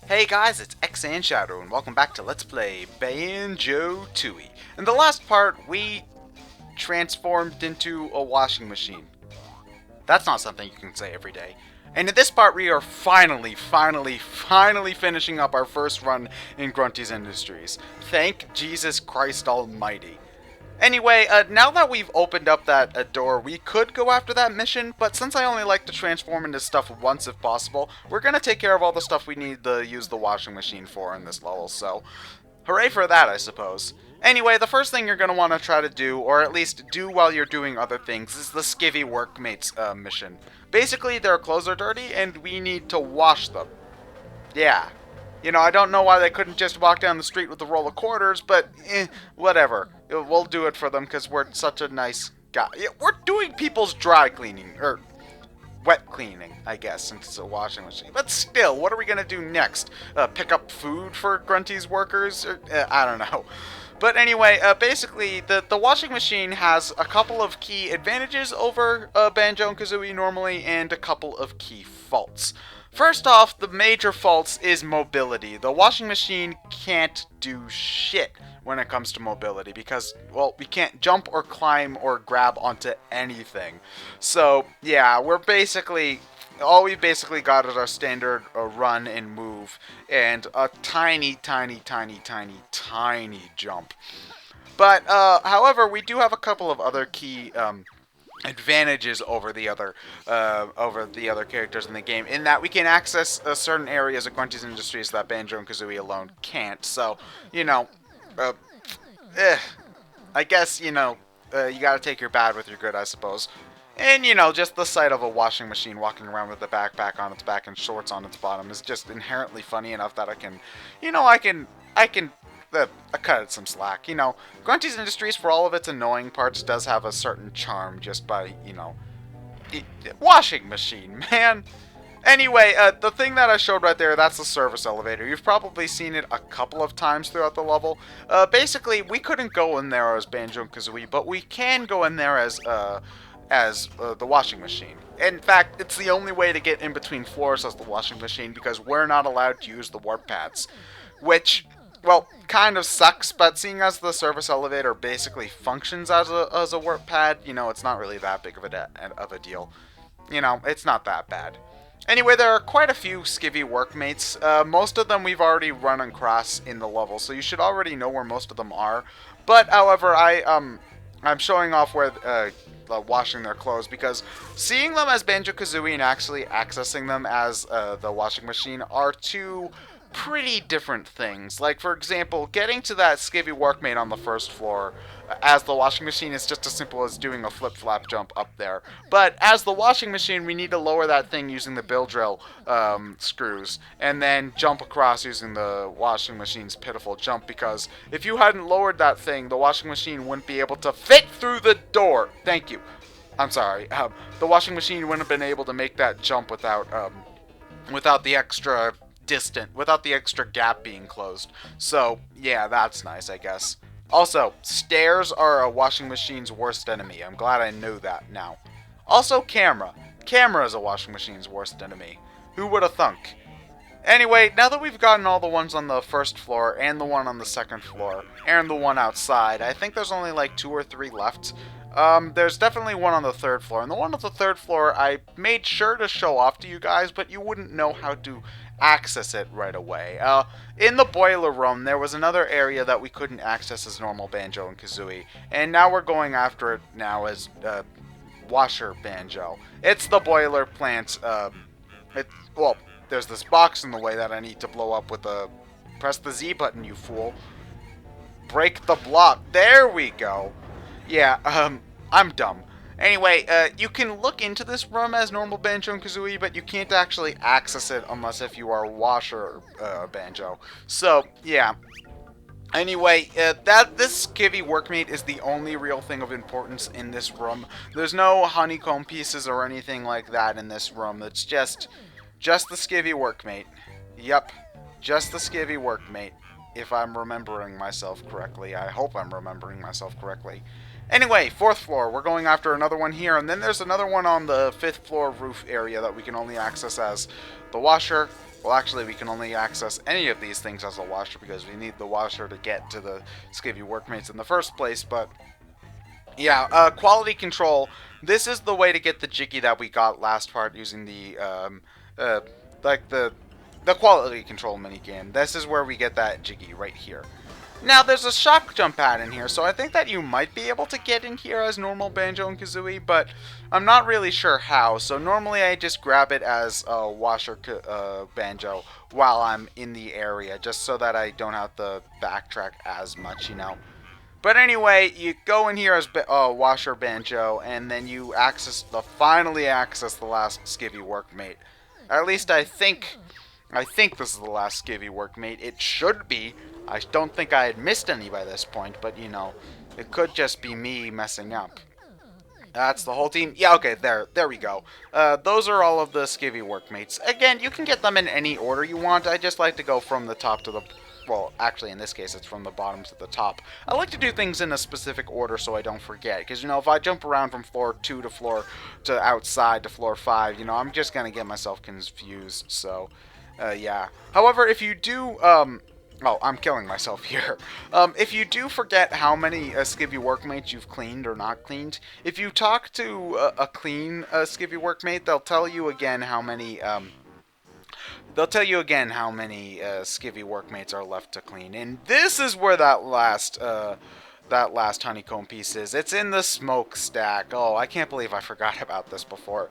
Hey guys, it's ExandShadow and welcome back to Let's Play Banjo-Tooie. In the last part, we transformed into a washing machine. That's not something you can say every day. And in this part, we are finally finishing up our first run in Grunty's Industries. Thank Jesus Christ Almighty. Anyway, now that we've opened up that door, we could go after that mission, but since I only like to transform into stuff once if possible, we're gonna take care of all the stuff we need to use the washing machine for in this level, so hooray for that, I suppose. Anyway, the first thing you're gonna want to try to do, or at least do while you're doing other things, is the Skivvy Workmates mission. Basically, their clothes are dirty, and we need to wash them. Yeah. You know, I don't know why they couldn't just walk down the street with a roll of quarters, but whatever. We'll do it for them because we're such a nice guy. Yeah, we're doing people's dry cleaning, or wet cleaning, I guess, since it's a washing machine. But still, what are we going to do next? Pick up food for Grunty's workers? Or, I don't know. But anyway, basically, the washing machine has a couple of key advantages over Banjo and Kazooie normally, and a couple of key faults. First off, the major faults is mobility. The washing machine can't do shit when it comes to mobility because, well, we can't jump or climb or grab onto anything. So, yeah, all we've basically got is our standard run and move and a tiny jump. But, however, we do have a couple of other key advantages over the other characters in the game, in that we can access certain areas of Grunty's Industries that Banjo and Kazooie alone can't. So, you know, I guess, you know, you gotta take your bad with your good, I suppose. And, you know, just the sight of a washing machine walking around with a backpack on its back and shorts on its bottom is just inherently funny enough that I can cut it some slack. You know, Grunty's Industries, for all of its annoying parts, does have a certain charm just by, you know, washing machine, man. Anyway, the thing that I showed right there, that's the service elevator. You've probably seen it a couple of times throughout the level. Basically, we couldn't go in there as Banjo and Kazooie, but we can go in there as the washing machine. In fact, it's the only way to get in between floors as the washing machine because we're not allowed to use the warp pads, which, well, kind of sucks, but seeing as the service elevator basically functions as a warp pad, you know, it's not really that big of a deal. You know, it's not that bad. Anyway, there are quite a few Skivvy Workmates. Most of them we've already run across in the level, so you should already know where most of them are. But, however, I'm showing off where washing their clothes because seeing them as Banjo-Kazooie and actually accessing them as the washing machine are two pretty different things. Like, for example, getting to that Skivvy Workmate on the first floor as the washing machine is just as simple as doing a flip-flap jump up there. But as the washing machine, we need to lower that thing using the bill drill screws, and then jump across using the washing machine's pitiful jump, because if you hadn't lowered that thing, the washing machine wouldn't be able to fit through the door. Thank you. I'm sorry. The washing machine wouldn't have been able to make that jump without the extra without the extra gap being closed. So, yeah, that's nice, I guess. Also, stairs are a washing machine's worst enemy. I'm glad I know that now. Also, camera. Camera is a washing machine's worst enemy. Who would have thunk? Anyway, now that we've gotten all the ones on the first floor, and the one on the second floor, and the one outside, I think there's only like 2 or 3 left. There's definitely one on the third floor, and the one on the third floor I made sure to show off to you guys, but you wouldn't know how to access it right away. In the boiler room, there was another area that we couldn't access as normal Banjo and Kazooie, and now we're going after it now as Washer Banjo. It's the boiler plant. Well, there's this box in the way that I need to blow up with a press the Z button, you fool. Break the block. There we go. Yeah, I'm dumb. Anyway, you can look into this room as normal Banjo and Kazooie, but you can't actually access it unless if you are Washer Banjo. So, yeah. Anyway, this Skivvy Workmate is the only real thing of importance in this room. There's no honeycomb pieces or anything like that in this room. It's just the Skivvy Workmate. Yep, just the Skivvy Workmate, if I'm remembering myself correctly. I hope I'm remembering myself correctly. Anyway, 4th floor, we're going after another one here, and then there's another one on the 5th floor roof area that we can only access as the washer, Well, actually, we can only access any of these things as a washer because we need the washer to get to the skivvy workmates in the first place, but yeah, quality control. This is the way to get the jiggy that we got last part using the, like the quality control minigame. This is where we get that jiggy right here. Now, there's a shock jump pad in here, so I think that you might be able to get in here as normal Banjo and Kazooie, but I'm not really sure how. So normally I just grab it as a washer Banjo while I'm in the area, just so that I don't have to backtrack as much, you know. But anyway, you go in here as washer Banjo, and then you finally access the last skivvy workmate. At least I think this is the last skivvy workmate. It should be. I don't think I had missed any by this point, but you know, it could just be me messing up. That's the whole team. Yeah, okay, there we go. Those are all of the skivvy workmates. Again, you can get them in any order you want. I just like to go from the top to the... Well, actually, in this case, it's from the bottom to the top. I like to do things in a specific order so I don't forget. Because, you know, if I jump around from floor 2 to outside to floor 5, you know, I'm just going to get myself confused. So, yeah. However, if you do... Oh, I'm killing myself here. If you do forget how many skivvy workmates you've cleaned or not cleaned, if you talk to a clean skivvy workmate, they'll tell you again how many skivvy workmates are left to clean. And this is where that last honeycomb piece is. It's in the smokestack. Oh, I can't believe I forgot about this before.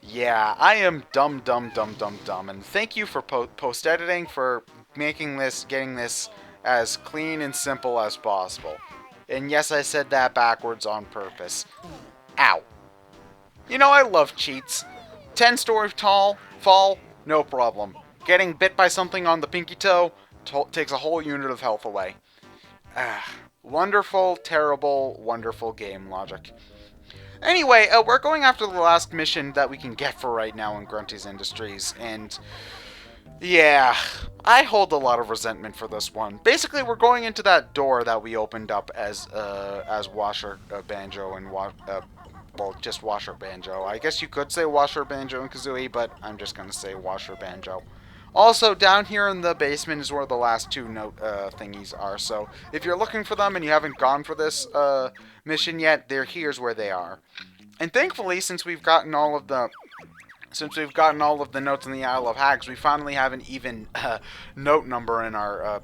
Yeah, I am dumb. And thank you for post-editing, for getting this as clean and simple as possible. And yes, I said that backwards on purpose. Ow. You know, I love cheats. 10-story tall fall, no problem. Getting bit by something on the pinky toe takes a whole unit of health away. Wonderful, terrible, wonderful game logic. Anyway, we're going after the last mission that we can get for right now in Grunty's Industries, and yeah, I hold a lot of resentment for this one. Basically, we're going into that door that we opened up as Washer Banjo and well, just Washer Banjo. I guess you could say Washer Banjo and Kazooie, but I'm just gonna say Washer Banjo. Also, down here in the basement is where the last two note thingies are. So if you're looking for them and you haven't gone for this mission yet, here's where they are. And thankfully, since we've gotten all of the notes in the Isle of Hags, we finally have an even note number in our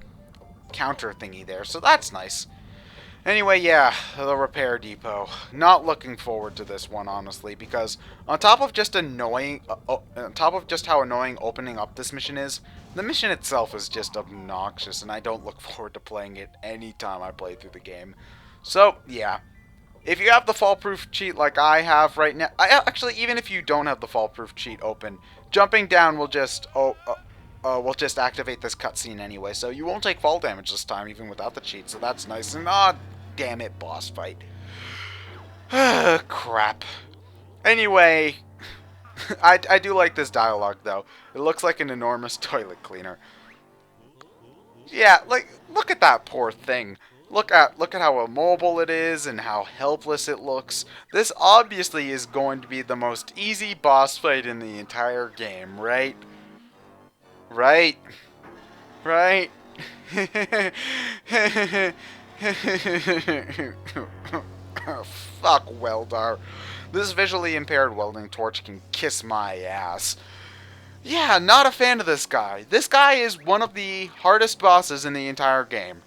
counter thingy there. So that's nice. Anyway, yeah, the repair depot. Not looking forward to this one, honestly, because on top of just how annoying opening up this mission is, the mission itself is just obnoxious, and I don't look forward to playing it any time I play through the game. So, yeah. If you have the fall-proof cheat like I have right now, actually, even if you don't have the fall-proof cheat open, jumping down will just activate this cutscene anyway, so you won't take fall damage this time, even without the cheat, so that's nice. And damn it, boss fight. Crap. Anyway, I do like this dialogue, though. It looks like an enormous toilet cleaner. Yeah, like, look at that poor thing. Look at how immobile it is and how helpless it looks. This obviously is going to be the most easy boss fight in the entire game, right? Right? Right? Fuck Welder. This visually impaired welding torch can kiss my ass. Yeah, not a fan of this guy. This guy is one of the hardest bosses in the entire game.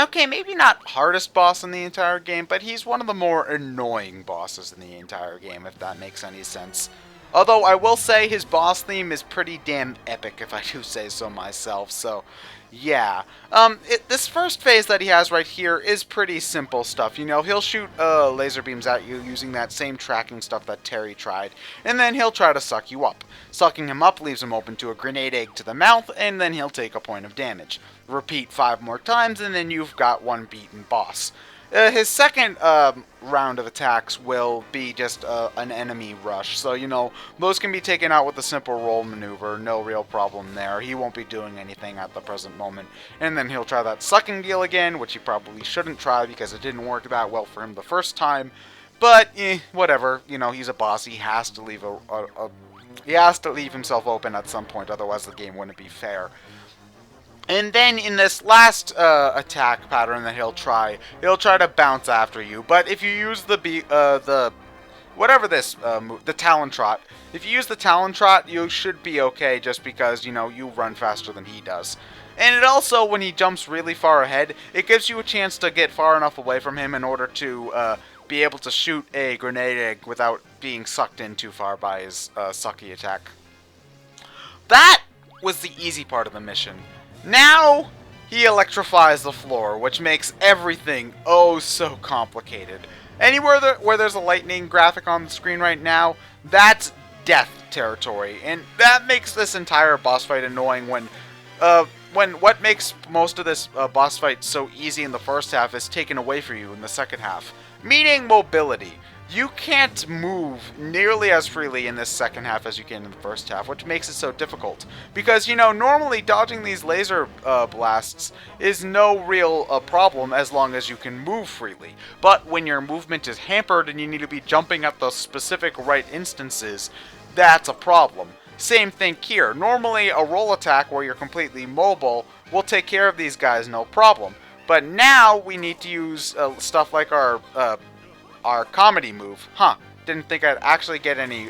Okay, maybe not hardest boss in the entire game, but he's one of the more annoying bosses in the entire game, if that makes any sense. Although, I will say his boss theme is pretty damn epic, if I do say so myself, so yeah. This first phase that he has right here is pretty simple stuff. You know, he'll shoot laser beams at you using that same tracking stuff that Terry tried, and then he'll try to suck you up. Sucking him up leaves him open to a grenade egg to the mouth, and then he'll take a point of damage. Repeat 5 more times, and then you've got one beaten boss. His second round of attacks will be just an enemy rush. So, you know, those can be taken out with a simple roll maneuver. No real problem there. He won't be doing anything at the present moment. And then he'll try that sucking deal again, which he probably shouldn't try because it didn't work that well for him the first time. But, whatever. You know, he's a boss. He has to leave a He has to leave himself open at some point, otherwise the game wouldn't be fair. And then in this last attack pattern that he'll try to bounce after you. But if you use the whatever this the Talon Trot, if you use the Talon Trot, you should be okay, just because you run faster than he does. And it also, when he jumps really far ahead, it gives you a chance to get far enough away from him in order to be able to shoot a grenade egg without being sucked in too far by his sucky attack. That was the easy part of the mission. Now, he electrifies the floor, which makes everything oh so complicated. Anywhere where there's a lightning graphic on the screen right now, that's death territory. And that makes this entire boss fight annoying when what makes most of this boss fight so easy in the first half is taken away from you in the second half. Meaning mobility. You can't move nearly as freely in this second half as you can in the first half, which makes it so difficult. Because, normally dodging these laser blasts is no real problem as long as you can move freely. But when your movement is hampered and you need to be jumping at the specific right instances, that's a problem. Same thing here. Normally a roll attack where you're completely mobile will take care of these guys no problem. But now we need to use stuff like our comedy move. Didn't think I'd actually get any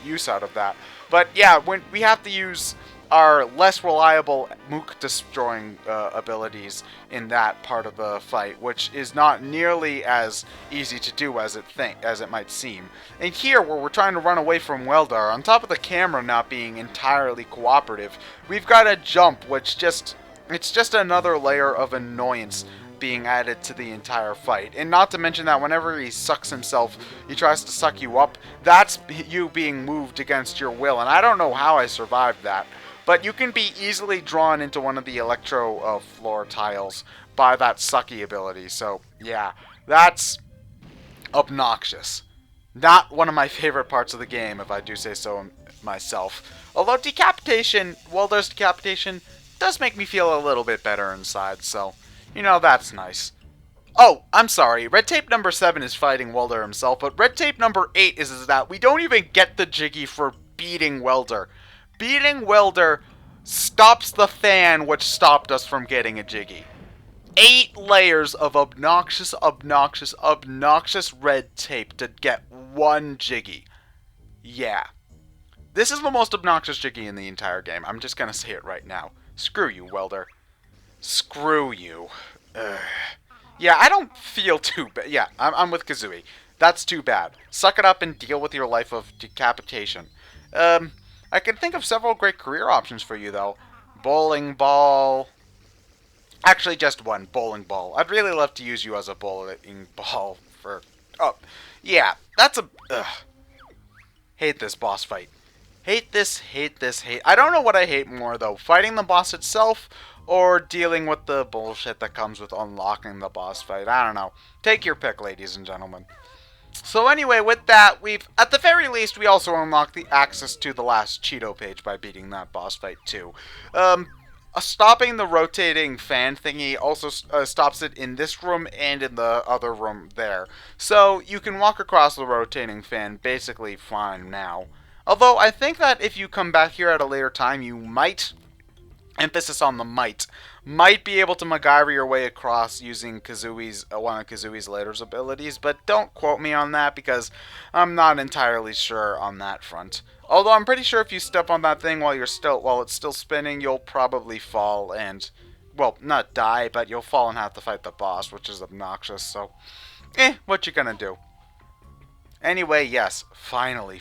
use out of that. But yeah, when we have to use our less reliable mook destroying abilities in that part of the fight, which is not nearly as easy to do as it might seem. And here, where we're trying to run away from Welder, on top of the camera not being entirely cooperative, we've got a jump, which it's just another layer of annoyance being added to the entire fight. And not to mention that whenever he sucks himself, he tries to suck you up, that's you being moved against your will. And I don't know how I survived that. But you can be easily drawn into one of the electro floor tiles by that sucky ability. So, yeah, that's obnoxious. Not one of my favorite parts of the game, if I do say so myself. Although Welder's decapitation does make me feel a little bit better inside, so that's nice. Oh, I'm sorry. Red tape number 7 is fighting Welder himself, but red tape number 8 is that we don't even get the Jiggy for beating Welder. Beating Welder stops the fan which stopped us from getting a Jiggy. 8 layers of obnoxious red tape to get one Jiggy. Yeah. This is the most obnoxious Jiggy in the entire game. I'm just gonna say it right now. Screw you, Welder. Screw you. Ugh. Yeah, I don't feel too bad. Yeah, I'm with Kazooie. That's too bad. Suck it up and deal with your life of decapitation. I can think of several great career options for you, though. Bowling ball. Actually, just one. Bowling ball. I'd really love to use you as a bowling ball for... Oh, yeah. That's a... Ugh. Hate this boss fight. Hate this. I don't know what I hate more, though. Fighting the boss itself or dealing with the bullshit that comes with unlocking the boss fight. I don't know. Take your pick, ladies and gentlemen. So anyway, with that, at the very least, we also unlocked the access to the last Cheeto page by beating that boss fight, too. Stopping the rotating fan thingy also stops it in this room and in the other room there. So you can walk across the rotating fan basically fine now. Although I think that if you come back here at a later time, you might, emphasis on the might be able to MacGyver your way across using one of Kazooie's later abilities, but don't quote me on that because I'm not entirely sure on that front. Although I'm pretty sure if you step on that thing while it's still spinning, you'll probably fall and, well, not die, but you'll fall and have to fight the boss, which is obnoxious, so, what you gonna do? Anyway, yes, finally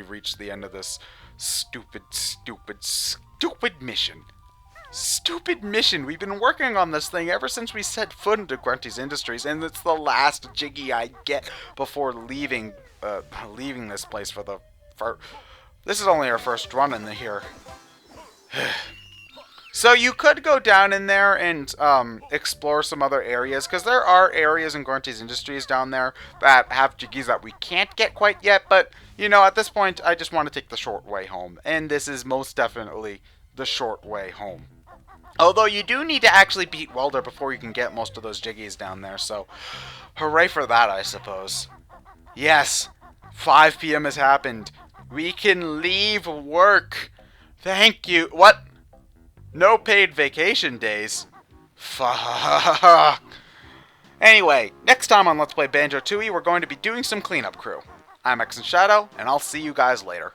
reached the end of this stupid mission. Stupid mission. We've been working on this thing ever since we set foot into Grunty's Industries, and it's the last Jiggy I get before leaving this place for the... This is only our first run in here. So you could go down in there and explore some other areas, because there are areas in Grunty's Industries down there that have Jiggies that we can't get quite yet, but, at this point, I just want to take the short way home, and this is most definitely the short way home. Although you do need to actually beat Welder before you can get most of those Jiggies down there, so hooray for that, I suppose. Yes, 5 p.m. has happened. We can leave work. Thank you. What? No paid vacation days? Fuck. Anyway, next time on Let's Play Banjo-Tooie, we're going to be doing some cleanup crew. I'm ExandShadow, and I'll see you guys later.